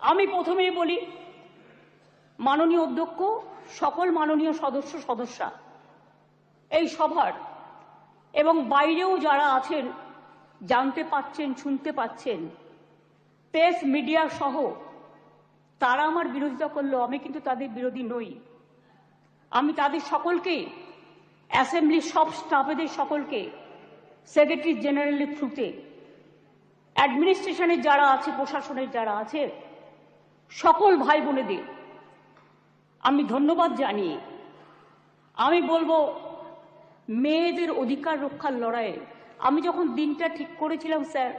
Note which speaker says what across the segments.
Speaker 1: আমি প্রথমেই বলি, মাননীয় অধ্যক্ষ, সকল মাননীয় সদস্যা এই সভার এবং বাইরেও যারা আছেন, জানতে পাচ্ছেন, শুনতে পাচ্ছেন, প্রেস মিডিয়া সহ তারা আমার বিরোধিতা করলেও আমি কিন্তু তাদের বিরোধী নই। আমি তাদের সকলকে, অ্যাসেম্বলির সব স্টাফেদের সকলকে, সেক্রেটারি জেনারেলের থ্রুতে, অ্যাডমিনিস্ট্রেশনের যারা আছে, প্রশাসনের যারা আছে, সকল ভাই বোনেদের আমি ধন্যবাদ জানিয়ে আমি বলবো, মেয়েদের অধিকার রক্ষার লড়াইয়ে আমি যখন দিনটা ঠিক করেছিলাম স্যার,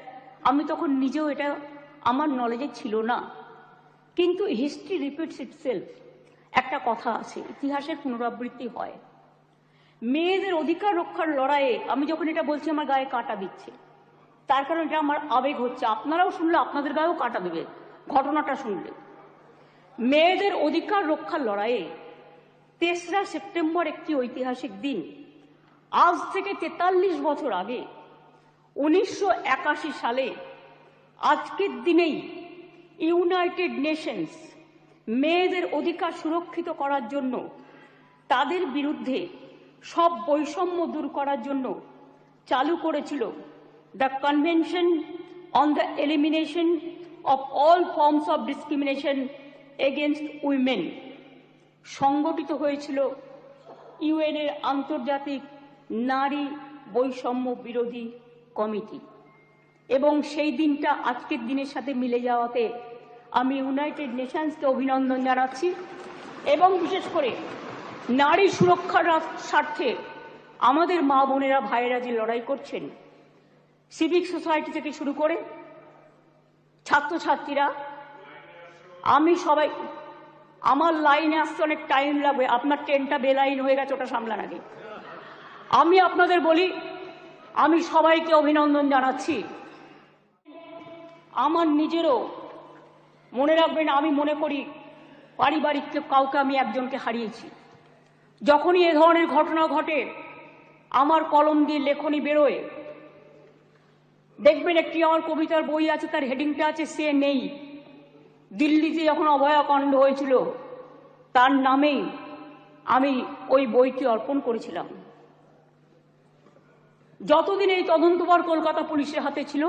Speaker 1: আমি তখন নিজেও এটা আমার নলেজে ছিল না, কিন্তু হিস্ট্রি রিপিটস ইটসেলফ। একটা কথা আছে, ইতিহাসের পুনরাবৃত্তি হয়। মেয়েদের অধিকার রক্ষার লড়াইয়ে আমি যখন এটা বলছি, আমার গায়ে কাঁটা দিচ্ছে, তার কারণ এটা আমার আবেগ হচ্ছে। আপনারাও শুনলে আপনাদের গায়েও কাঁটা দেবে ঘটনাটা শুনলে। মেয়েদের অধিকার রক্ষার লড়াইয়ে ৩রা সেপ্টেম্বর একটি ঐতিহাসিক দিন। আজ থেকে ৪৩ বছর আগে ১৯৮১ সালে আজকের দিনেই ইউনাইটেড নেশনস মেয়েদের অধিকার সুরক্ষিত করার জন্য, তাদের বিরুদ্ধে সব বৈষম্য দূর করার জন্য চালু করেছিল the convention on the elimination of all forms of discrimination against women. সংগঠিত হয়েছিল ইউএনের আন্তর্জাতিক নারী বৈষম্য বিরোধী কমিটি, এবং সেই দিনটা আজকের দিনের সাথে মিলে যাওয়াতে আমি ইউনাইটেড নেশনসকে অভিনন্দন জানাচ্ছি। এবং বিশেষ করে নারী সুরক্ষার স্বার্থে আমাদের মা বোনেরা, ভাইয়েরা যে লড়াই করছেন, সিভিক সোসাইটি থেকে শুরু করে ছাত্রছাত্রীরা, আমি সবাই, আমার লাইনে আসতে অনেক টাইম লাগবে, আপনার ট্রেনটা বেলাইন হয়ে গেছে, ওটা সামলান আগে। আমি আপনাদের বলি, আমি সবাইকে অভিনন্দন জানাচ্ছি। আমার নিজেরও মনে রাখবেন, আমি মনে করি পারিবারিক কাউকে আমি একজনকে হারিয়েছি। যখনই এ ধরনের ঘটনা ঘটে, আমার কলম দিয়ে লেখনী বেরোয়। দেখবেন একটি আমার কবিতার বই আছে, তার হেডিংটা আছে সে নেই। দিল্লিতে যখন অভয়াকাণ্ড হয়েছিল, তার নামেই আমি ওই বইটি অর্পণ করেছিলাম। যতদিন এই তদন্তভার কলকাতা পুলিশের হাতে ছিল,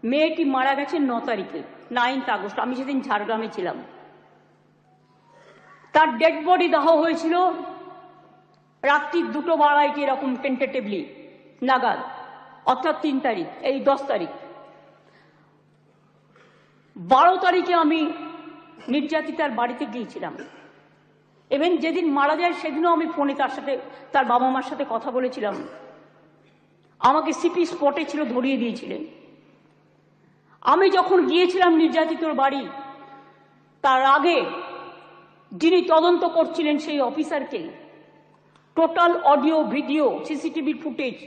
Speaker 1: মেয়েটি মারা গেছে ৯ তারিখে, 9 আগস্ট। আমি সেদিন ঝাড়গ্রামে ছিলাম। তার ডেড বডি দাহ হয়েছিল রাত্রি 2:২২ এরকম টেন্টেটিভলি নাগাদ, অর্থাৎ 3 তারিখ, এই 10 তারিখ। 12 তারিখে আমি নির্যাতিতার বাড়িতে গিয়েছিলাম। এবং যেদিন মারা যায় সেদিনও আমি ফোনে তার সাথে, তার বাবা মার সাথে কথা বলেছিলাম। আমাকে সিপি স্পটে ছিল, ধরিয়ে দিয়েছিলেন। আমি যখন গিয়েছিলাম নির্যাতিতর বাড়ি, তার আগে যিনি তদন্ত করছিলেন সেই অফিসারকে total audio, video, CCTV footage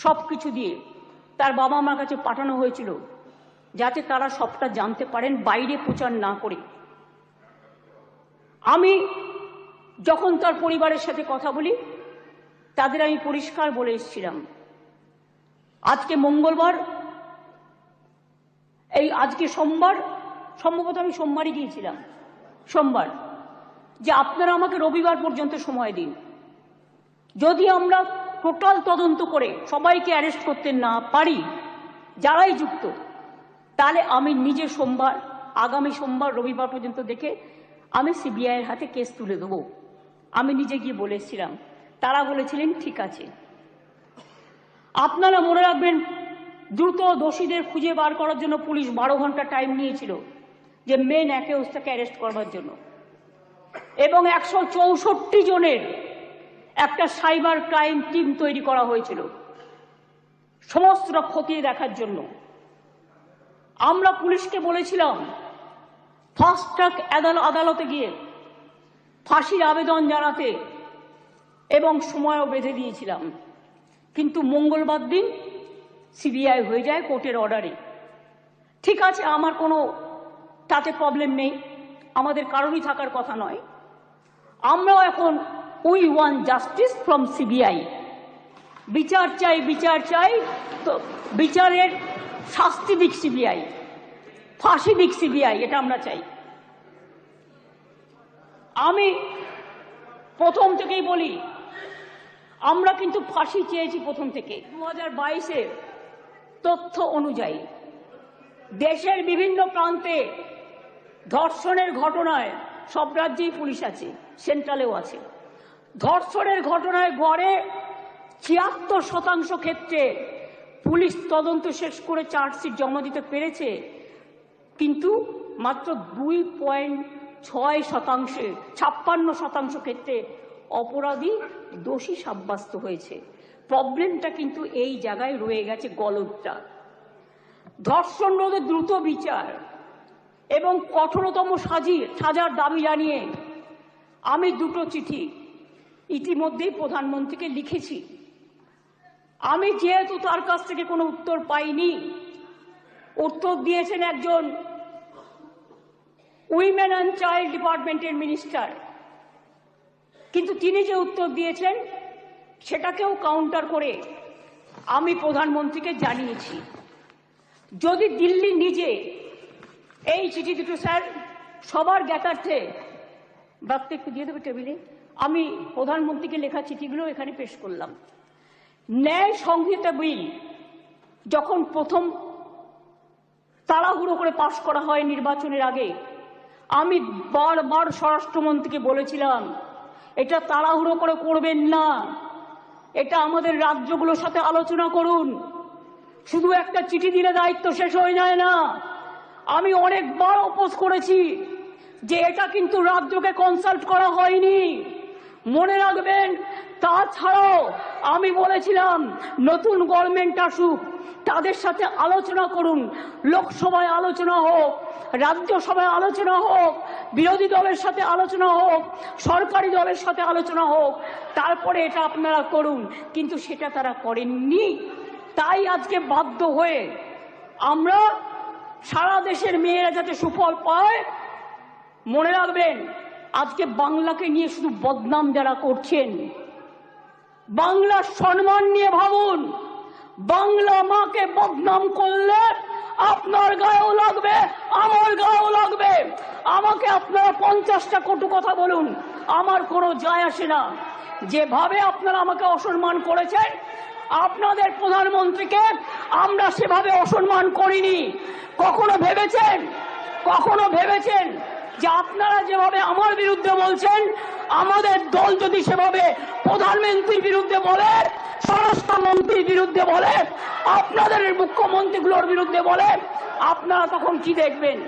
Speaker 1: সব কিছু দিয়ে তার বাবা মার কাছে পাঠানো হয়েছিল, যাতে তারা সবটা জানতে পারেন, বাইরে প্রচার না করে। আমি যখন তার পরিবারের সাথে কথা বলি, তাদের আমি পরিষ্কার বলে এসেছিলাম, আজকে মঙ্গলবার, এই আজকে সোমবার, সম্ভবত আমি সোমবারই গিয়েছিলাম, সোমবার, যে আপনারা আমাকে রবিবার পর্যন্ত সময় দিন। যদি আমরা টোটাল তদন্ত করে সবাইকে অ্যারেস্ট করতে না পারি, যারাই যুক্ত, তাহলে আমি নিজে সোমবার, আগামী সোমবার, রবিবার পর্যন্ত দেখে আমি সিবিআইয়ের হাতে কেস তুলে দেবো। আমি নিজে গিয়ে বলে এসেছিলাম। তারা বলেছিলেন ঠিক আছে। আপনারা মনে রাখবেন, দ্রুত দোষীদের খুঁজে বার করার জন্য পুলিশ 12 ঘন্টা টাইম নিয়েছিল, যে মেন অ্যাকিউজটাকে অ্যারেস্ট করবার জন্য। এবং 164 জনের একটা সাইবার ক্রাইম টিম তৈরি করা হয়েছিল সমস্তটা খতিয়ে দেখার জন্য। আমরা পুলিশকে বলেছিলাম ফাস্ট ট্র্যাক আদালতে গিয়ে ফাঁসির আবেদন জানাতে, এবং সময়ও বেঁধে দিয়েছিলাম। কিন্তু মঙ্গলবার দিন সিবিআই হয়ে যায় কোর্টের অর্ডারে। ঠিক আছে, আমার কোনো তাতে প্রবলেম নেই, আমাদের কারোরই থাকার কথা নয়। আমরাও এখন we want justice from CBI. বিচার চাই, বিচার চাই, তো বিচারের শাস্তি দিক সিবিআই। ফাঁসি দিক সিবিআই, এটা আমরা চাই। আমি প্রথম থেকেই বলি, আমরা কিন্তু ফাঁসি চেয়েছি প্রথম থেকে। 2022-এর তথ্য অনুযায়ী দেশের বিভিন্ন প্রান্তে ধর্ষণের ঘটনায়, সব রাজ্যেই পুলিশ আছে, সেন্ট্রালেও আছে, ধর্ষণের ঘটনায় গড়ে 76% ক্ষেত্রে পুলিশ তদন্ত শেষ করে চার্জশিট জমা দিতে পেরেছে, কিন্তু মাত্র 2.6% 56% ক্ষেত্রে অপরাধী দোষী সাব্যস্ত হয়েছে। প্রবলেমটা কিন্তু এই জায়গায় রয়ে গেছে, গলদটা। ধর্ষণ রোধে দ্রুত বিচার এবং কঠোরতম সাজার দাবি জানিয়ে আমি 2টো চিঠি ইতিমধ্যেই প্রধানমন্ত্রীকে লিখেছি। আমি যেহেতু তার কাছ থেকে কোনো উত্তর পাইনি, উত্তর দিয়েছেন একজন উইমেন অ্যান্ড চাইল্ড ডিপার্টমেন্টের মিনিস্টার, কিন্তু তিনি যে উত্তর দিয়েছেন সেটাকেও কাউন্টার করে আমি প্রধানমন্ত্রীকে জানিয়েছি। যদি দিল্লি নিজে এই চিঠি দুটো, স্যার সবার জ্ঞাতার্থে বার্তা একটু দিয়ে দেবে টেবিলে, আমি প্রধানমন্ত্রীকে লেখা চিঠিগুলো এখানে পেশ করলাম। ন্যায় সংহিতা বিল যখন প্রথম তাড়াহুড়ো করে পাশ করা হয় নির্বাচনের আগে, আমি বারবার স্বরাষ্ট্রমন্ত্রীকে বলেছিলাম এটা তাড়াহুড়ো করে করবেন না, এটা আমাদের রাজ্যগুলোর সাথে আলোচনা করুন, শুধু একটা চিঠি দিলে দায়িত্ব শেষ হয়ে যায় না। আমি অনেকবার অপোজ করেছি যে এটা কিন্তু রাজ্যকে কনসাল্ট করা হয়নি, মনে রাখবেন। তাছাড়াও আমি বলেছিলাম নতুন গভর্নমেন্ট আসুক, তাদের সাথে আলোচনা করুন, লোকসভায় আলোচনা হোক, রাজ্যসভায় আলোচনা হোক, বিরোধী দলের সাথে আলোচনা হোক, সরকারি দলের সাথে আলোচনা হোক, তারপরে এটা আপনারা করুন, কিন্তু সেটা তারা করেননি। তাই আজকে বাধ্য হয়ে আমরা সারা দেশের মেয়েরা যাতে সুফল পায়, মনে রাখবেন আজকে বাংলাকে নিয়ে শুধু বদনাম যারা করছেন, বাংলার সম্মান নিয়ে ভাবুন। বাংলা মাকে বদনাম করলে আপনার গায়েও লাগবে, আমার গায়েও লাগবে। আমাকে আপনারা 50টা কটু কথা বলুন, আমার কোনো যায় আসে না। যেভাবে আপনারা আমাকে অসম্মান করেছেন, আপনাদের প্রধানমন্ত্রীকে আমরা সেভাবে অসম্মান করিনি। কখনো ভেবেছেন যে আপনারা যেভাবে আমার বিরুদ্ধে বলছেন, আমাদের দল যদি সেভাবে প্রধানমন্ত্রীর বিরুদ্ধে বলে, স্বরাষ্ট্রমন্ত্রীর বিরুদ্ধে বলে, আপনাদের মুখ্যমন্ত্রীগুলোর বিরুদ্ধে বলে, আপনারা তখন কি দেখবেন?